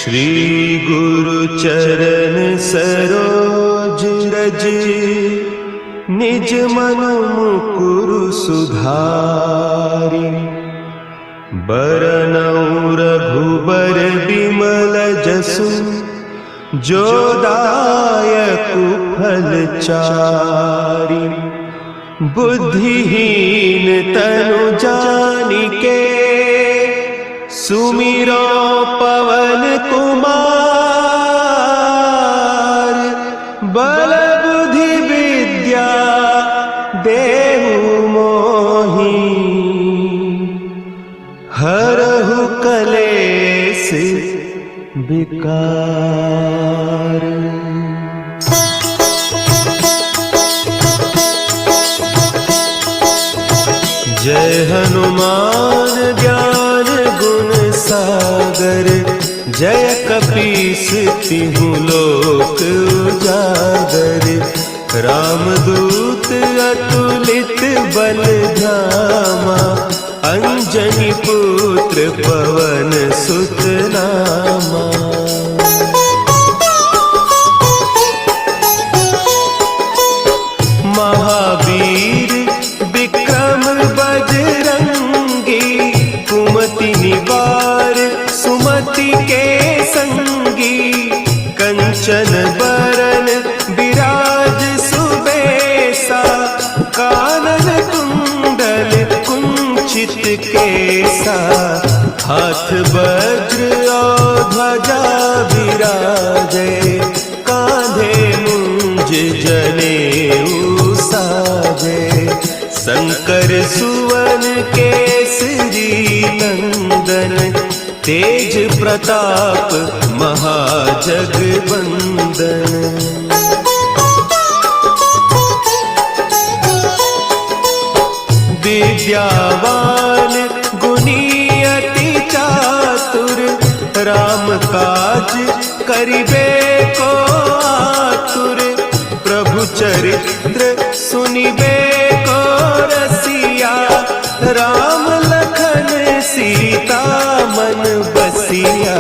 श्री गुरु चरण सरोज रज, निज मन मुकुरु सुधारि। बरनउँ रघुबर बिमल जसु, जो दायकु फल चारि। बुद्धिहीन तनु जानिके, सुमिरो पवन कुमार। बल बुद्धि विद्या देहु मोहि, हरहु कलेस विकार। जय हनुमान ज्ञान गुण सागर, जय कपीस तिहु लोक उजागर। रामदूत अतुलित बल धामा, अंजनी पुत्र पवन सुत नामा। महावीर विक्रम बजरंगी, कुमति निवार सुमति के संगी। कंचन बरन विराज सुबेसा, कानन कुंडल कुंचित केसा। हाथ वज्र और ध्वजा विराजे, कांधे मुंज जनेऊ साजे। शंकर सुवन केसरी नंदन, तेज प्रताप महाजगवंदन। विद्यावान गुणी अति चातुर, राम काज करिबे को आतुर। प्रभु चरित्र सुनिबे को रसिया, राम लखन सीता मन बसिया।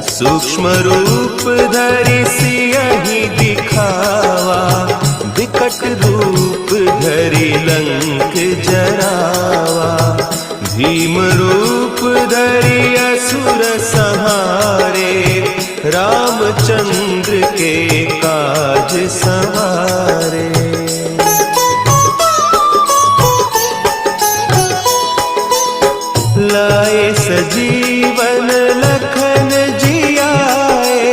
सूक्ष्म रूप धरि सियहि दिखावा, विकट रूप धरि लंक जरावा। भीम रूप धरि असुर संहारे, रामचंद्र के काज सवारे। लाए सजीवन लखन जियाए,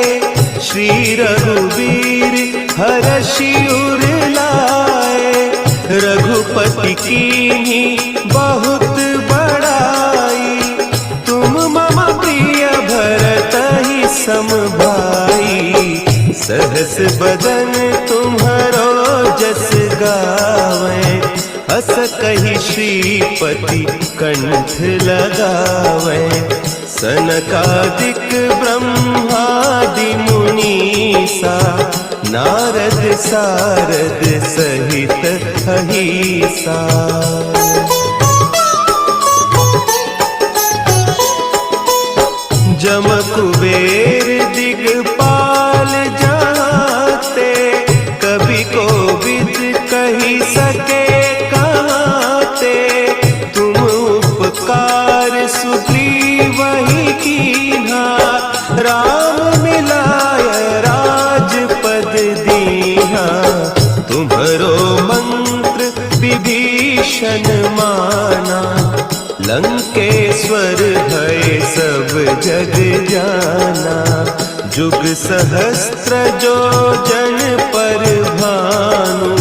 श्री रघुवीर हरषि उर लाए। रघुपति कीन्ही बहुत बड़ाई, तुम मम प्रिय भरतहि सम भाई। सहस बदन तुम्हरो जस गावें, हस कहि श्रीपति कंठ लगावें। सनकादिक ब्रह्मादि मुनीसा, नारद सारद सहित अहीसा। जम कुबेर दिगपाल जाते, कभी कोविद कही सके कहते। तुम उपकार सुग्रीवहि कीन्हा, राम मिलाय राजपद दीन्हा। तुम्हरो मंत्र विभीषण माना, लंकेश्वर भय सब जग जाना। जुग सहस्त्र जो जन पर भानु,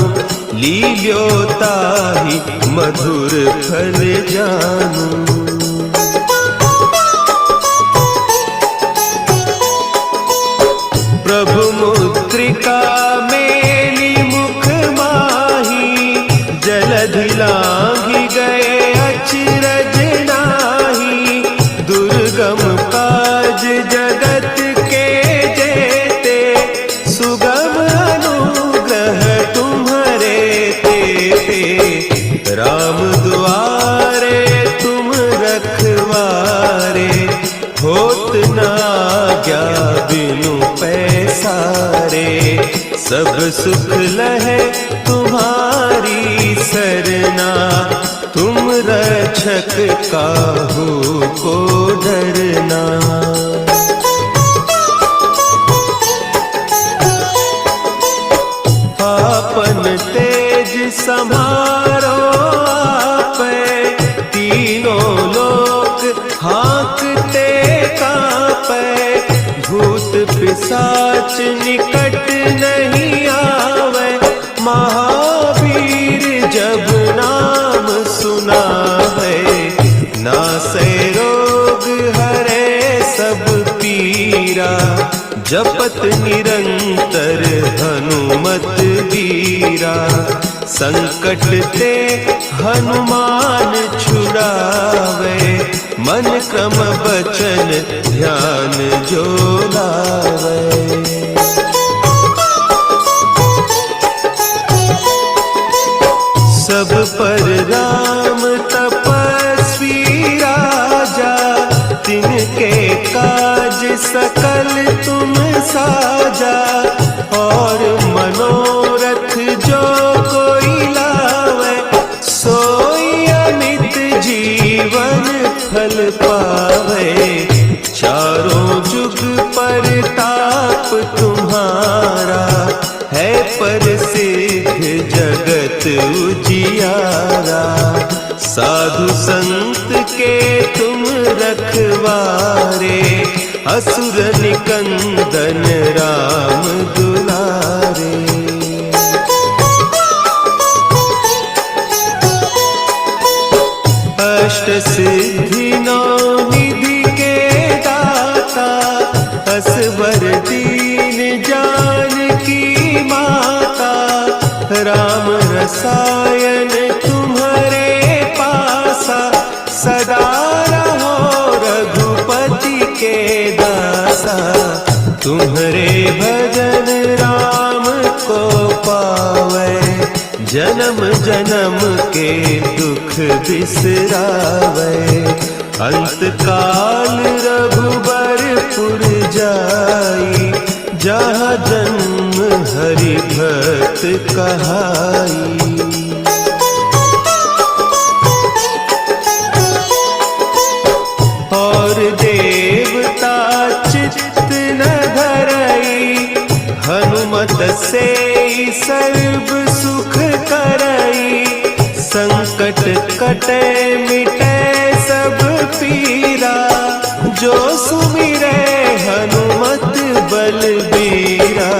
लील्यो ताहि मधुर फल जानू। प्रभु मुद्रिका मेली मुख माही, जलधि लांघि गए अचरज नाही। दुर्गम काज जगत के जेते, सुगम अनुग्रह तुम्हरे तेते। राम दुआरे तुम रखवारे, होत न आज्ञा बिनु पैसारे, सब सुख लहे तुम्हारी सरना, तुम रक्षक काहू को डरना। आपन तेज समारो आपे, तीनों लोक हाँकते कांपे, भूत पिशाच निकट नहीं आवे, महावीर जब नाम सुनावे, नासे रोग हरे सब पीरा, जपत निरंतर हनुमत वीरा, संकट ते हनुमान छुड़ावे, मन क्रम बचन ध्यान जो लावे। सब पर राम तपस्वी राजा, तिनके काज सकल तुम साजा, और मनोरथ जो कोई लावे, सोई अमित जीवन फल पावे, चारों जुग परताप तुम्हारा, है प्रसिद्ध जगत उजियारा, साधु संत के तुम रखवारे, असुर निकंदन राम दुलारे। अष्ट सिद्धि नौ निधि के दाता, असवर दीन जानकी माता, राम रसायन तुम्हारे पासा, सदा रहो रघुपति के दासा, तुम्हारे भजन राम को पावे, जन्म जन्म के दुख बिसरावे, अंत काल रघुबरपुर जाई, जहाँ जन्म हरि भक्त कहाई। और देवता चित्त न धरई, हनुमत से सर्व सुख करई, संकट कटे मिटे सब पीरा, जो सुमिरे हनुमत बलबीरा,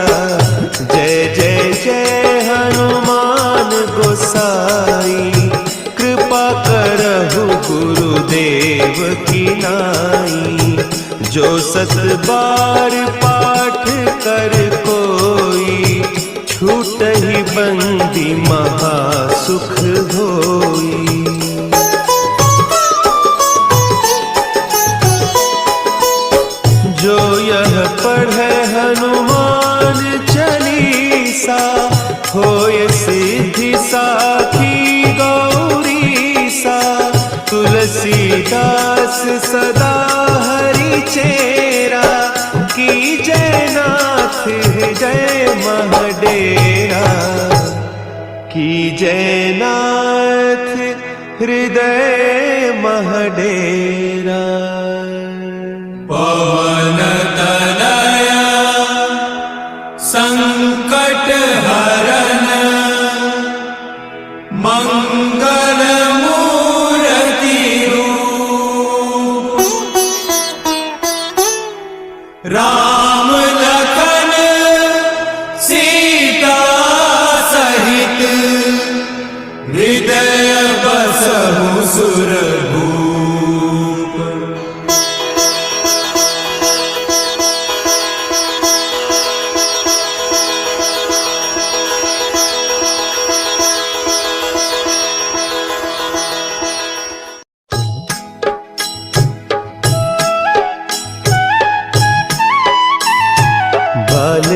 जय जय जय हनुमान गोसाई, कृपा करहु गुरुदेव की नाई, जो सत बार पाठ कर कोई, छूटहि बंदी महासुख होई। जो यह पढ़े हनुमान चालीसा, होय सिद्धि साखी गौरीसा, तुलसीदास सदा हरि चेरा, की जय नाथ हृदय महडेरा, की जय नाथ हृदय महडेरा। पवन तनया संकट हरन, मंगल मूर्ति रूप, राम लखन सीता सहित, हृदय बसहु सुरभूप।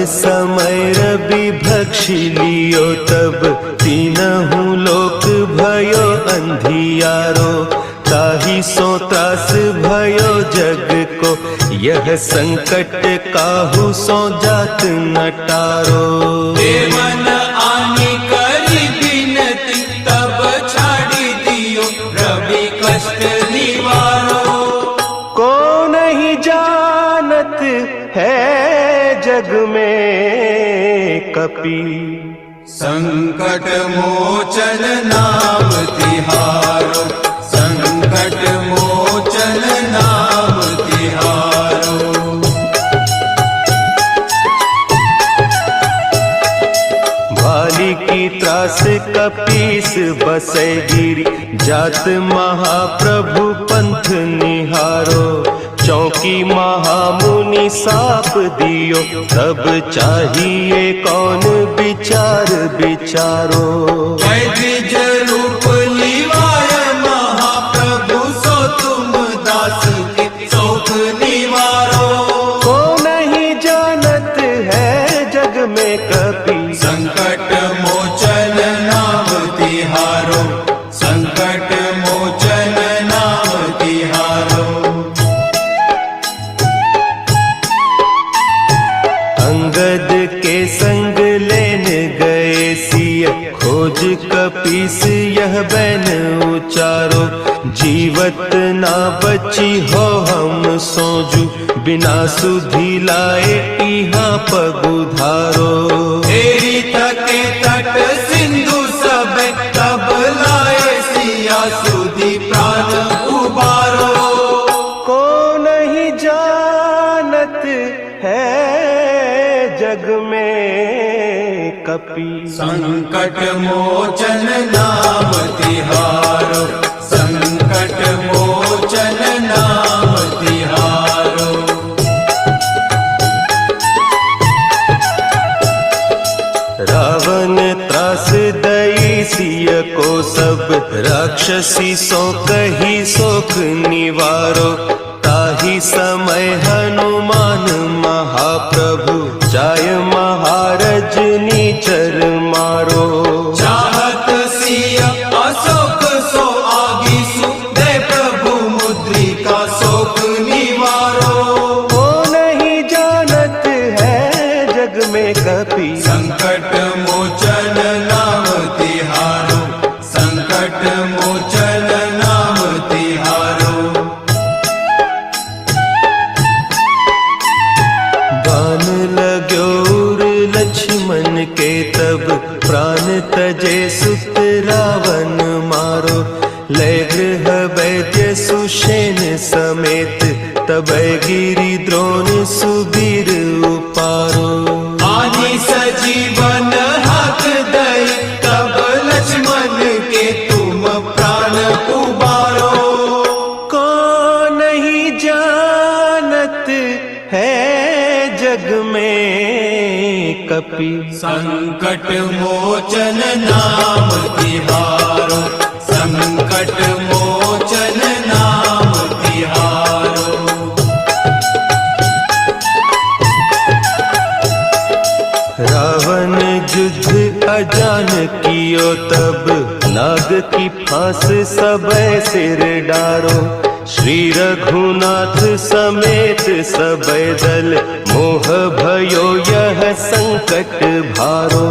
समय रवि भक्षी लियो, तब तीनहु लोक भयो अंधियारो, ताहि सो त्रास भयो जग को, यह संकट काहू सो जात न टारो। देवन आनी करी बिनती तब छाड़ी दियो रवि कष्ट निवारो। को नहीं जानत है जग में कपि संकट मोचन नाम तिहारो। संकट मोचन नाम तिहारो। भाली की त्रास कपीस बसै गिरी जात महाप्रभु पंथ निहारो। चौकी महामुनि साप दियो तब चाहिए कौन विचार विचारो। द्विज रूप लिवाय महाप्रभु सो तुम दास के शोक निवारो। को नहीं जानत है जग में कपि संकट मोचन नाम तिहारो। संकट मोचन नाम तिहारो। अंगद के संग लेन गए सिय खोज कपीस यह बैन उचारो। जीवत ना बची हो हम सोजू बिना सुधि लाए इहाँ पगुधारो। तेरी तके तट सिंधु सब तब लाए सिया सुधि प्राण उबारो। को नहीं जानत है जग में कपि संकट मोचन नाम तिहारो। संकट मोचन नाम तिहारो। रावण त्रास दई सिय को सब राक्षसी सो कही शोक निवारो। ताही समय हनुमान महाप्रभु जाय महारज नीचर मारो। चाहत सिया अशोक सो आगी सुदे प्रभु मुद्रिका शोक निवारो। को नहीं जानत है जग में कपि संकट मोचन नाम तिहारो। संकट मोचन नाम तिहारो। बान लाग्यो उर लक्ष्मण के तब प्राण तजे सुत रावण मारो। लय गृह वैद्य सुषेण समेत तब गिरि द्रोण सुबीर उपारो। आनी सजीवन हाथ दई तब लक्ष्मण के तुम प्राण उबारो। को नहीं जानत है जग में कपि संकट मोचन नाम तिहारो। संकट मोचन नाम तिहारो। रावण युद्ध अजान कियो तब नाग की फांस सबे सिर डारो। श्री रघुनाथ समेत सबे दल मोह भयो यह संकट भारो।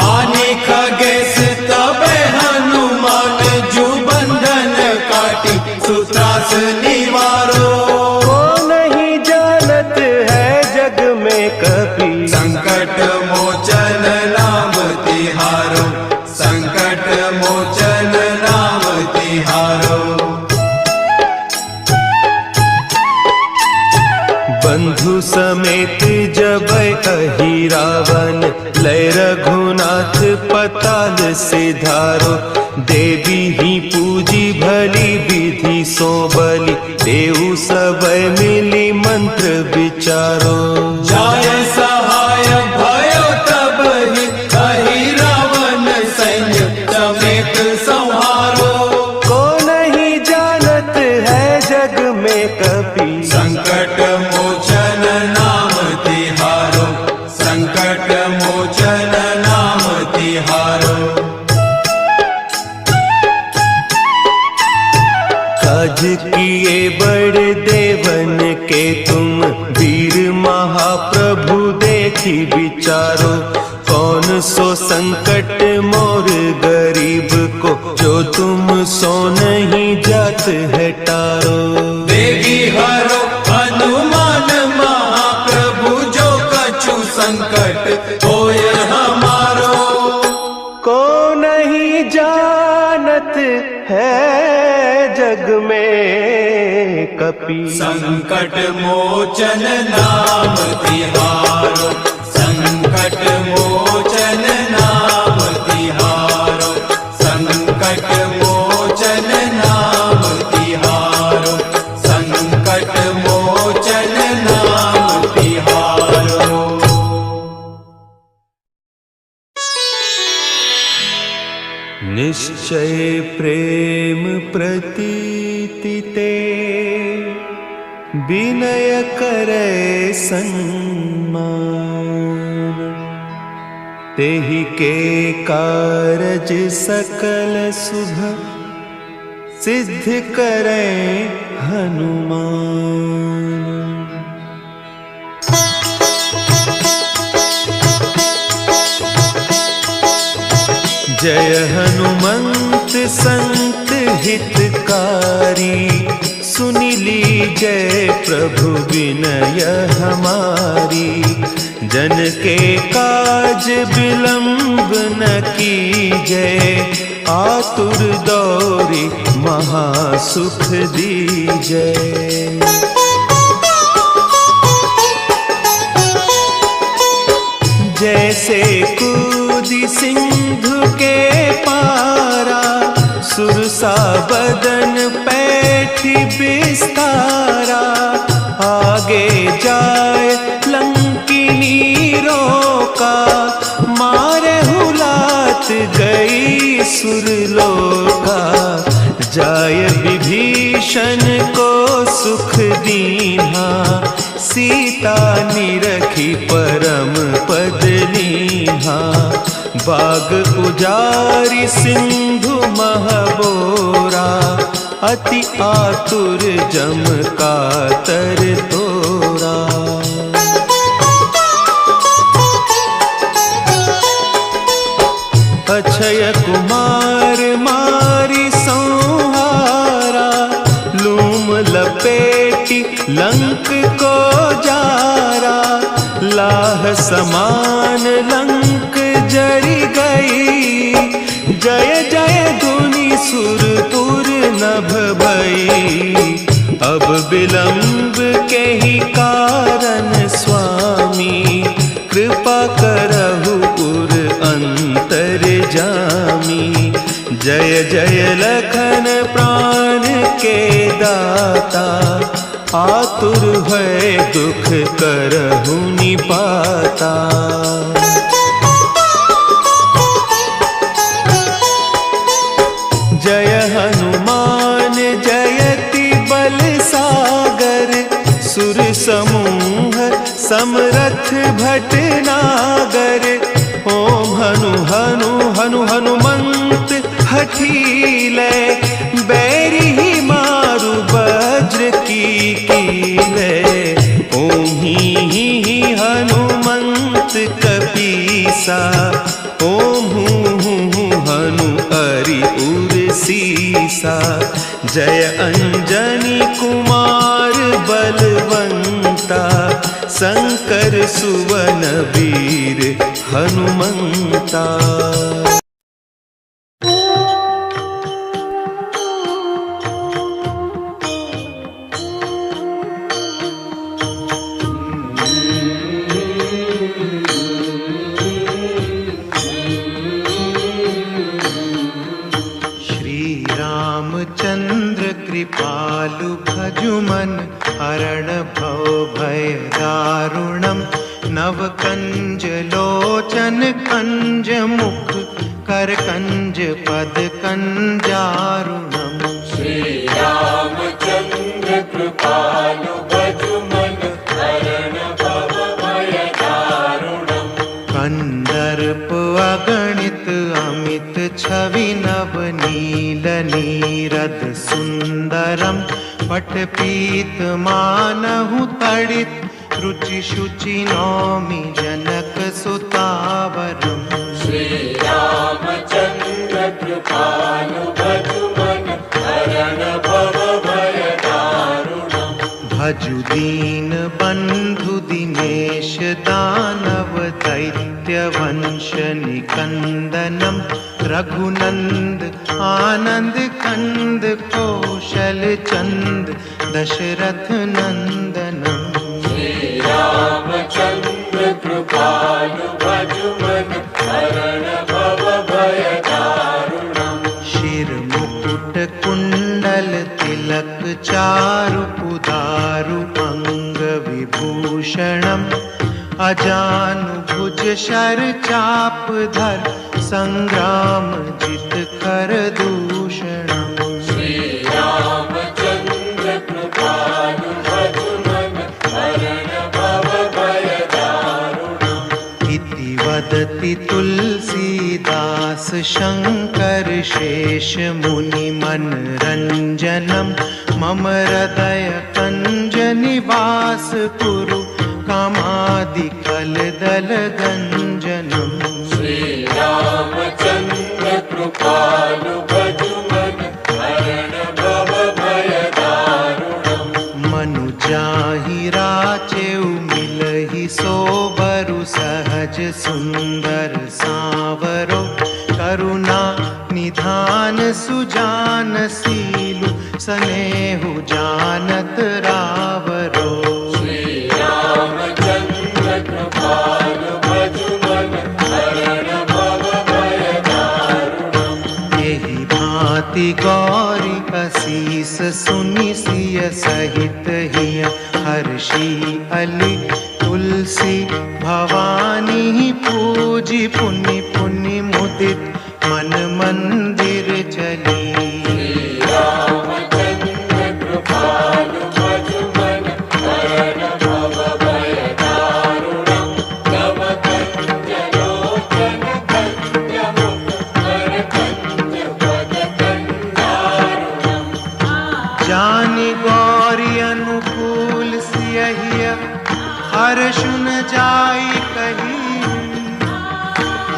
आने खगेश तबे हनुमान जू बंधन काटी सुत्रास निवारो। को नहीं जानत है जग में कपि संकट मोचन नाम तिहारो। संकट मोचन नाम तिहारो। बंधु समेत जब अहि रावण लय रघुनाथ पताल सिधारो। देवी ही पूजी भली विधि सो बलि देव सब मिली मंत्र विचारो। जाय सहाय भयो तब ही अहि रावण सैन्य समेत संहारो। को नहीं जानत है जग में कपि संकट मोचन नाम तिहारो। संकट मोचन नाम तिहारो। काज किए बड़ देवन के तुम बैठी विचारो, कौन सो संकट मोर गरीब को, जो तुम सो नहीं जात है टारो। देगी हरो हनुमान महाप्रभु, जो कछु संकट होय हमारो। को नहीं जानत है जग में कपि, संकट मोचन नाम तिहारो, संकट मोचन नाम तिहारो, संकट मोचन नाम तिहारो, संकट मोचन नाम तिहारो। निश्चय प्रेम प्रतीति ते, विनय करे सन्मान, तेहि के कारज सकल शुभ, सिद्ध करे हनुमान। जय हनुमंत संत हितकारी, सुनि लीजय प्रभु विनय हमारी। जन के काज विलंब न कीजय, आतुर दौरी महासुख दीजय। जैसे कूदी सिंधु के पारा, सुरसा बदन पैठी बिस्तारा। आगे जाए लंकिनी रोका, मारे हुलात गई सुरलोका। जाय विभीषण को सुख दीन्हा, सीता निरखी परम पद लीन्हा। बाग उजारी सिंधु महबोरा, अति आतुर जम कातर तोरा। अक्षय कुमार मारी संहारा, लूम लपेटी लंक को जारा। लाह समान लंक जरी गई, जय जय धुनि सुरपुर नभ भई। अब विलंब के ही कारण स्वामी, कृपा करहु उर अंतर जामी। जय जय लखन प्राण के दाता, आतुर है दुख करहु निपाता। जय हनुमान जयति बल सागर, सुर समूह समरथ भटनागर। ओम हनु हनु हनु हनुमंत हठीले, बैरी ही मारु वज्र की कीले। ओम ही हनुमंत कपीसा, ओम हूँ हनु हरि उर सीसा। जय अंजनी कुमार बलवंता, शंकर सुवन वीर हनुमंता। रामचंद्र कृपालु भजुमन, हरण भव भय दारुणम। नव कंज लोचन कंज मुख, कर कंज पद कंजारुणम। श्री रामचंद्र कृपालु भजुमन, हरण भव भय दारुणम। कंदर्प अगणित अमित छवि नव नील नीरद सुंदरम। पट पीत मानहु तड़ित रुचि शुचि नौमि जनक सुतावरम् श्री रामचंद्र कृपालु भजुमन हरण भव भय दारुणम् भजु दीन बंधु दिनेश दानव दैत्य वंश निकंदनम रघुनंद आनंद कंद कौशल चंद दशरथ नंदनम श्री रामचंद्र कृपालु भजुमन हरण भव भय दारुणम् शिर मुकुट कुंडल तिलक चारु उदारु अंग विभूषणम अजानु भुज शर चाप धर संग्राम जित कर दूषणम श्री रामचंद्र कृपालु भजुमन हरण भव भय दारुणम् इति वदति तुलसीदास शंकर शेष मुनि मनरंजनम मम हृदय कंज निवास कुरु कामादि कलदल गंजनम श्री रामचंद्र कृपालु भजुमन हरण भव भय दारुणम् मनु जाहि राचेउ मिलहि सोबरु सहज सुंदर सावरो करुणा निधान सुजान सीलु सनेहु जानत रावरो श्री रामचंद्र कृपालु भजुमन हरण भव भय दारुणम् यही भांति गौरी असीस सुनि सिय सहित हिय हर्षि अली तुलसी भवानी पूजी पुनि पुनि मुदित मन मंदिर चली श्री रामचंद्र कृपालु भजुमन हरण भव भय दारुणम् तव कंज लोचन कंज मुख कर कंज पद कंजारुणम् जानि गौरी अनुकूल सियहिय हर्षुन जाई कही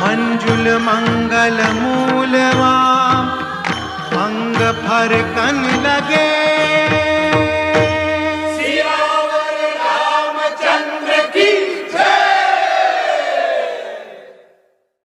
मंजुल मंगल मूलवा अंग फर कन लगे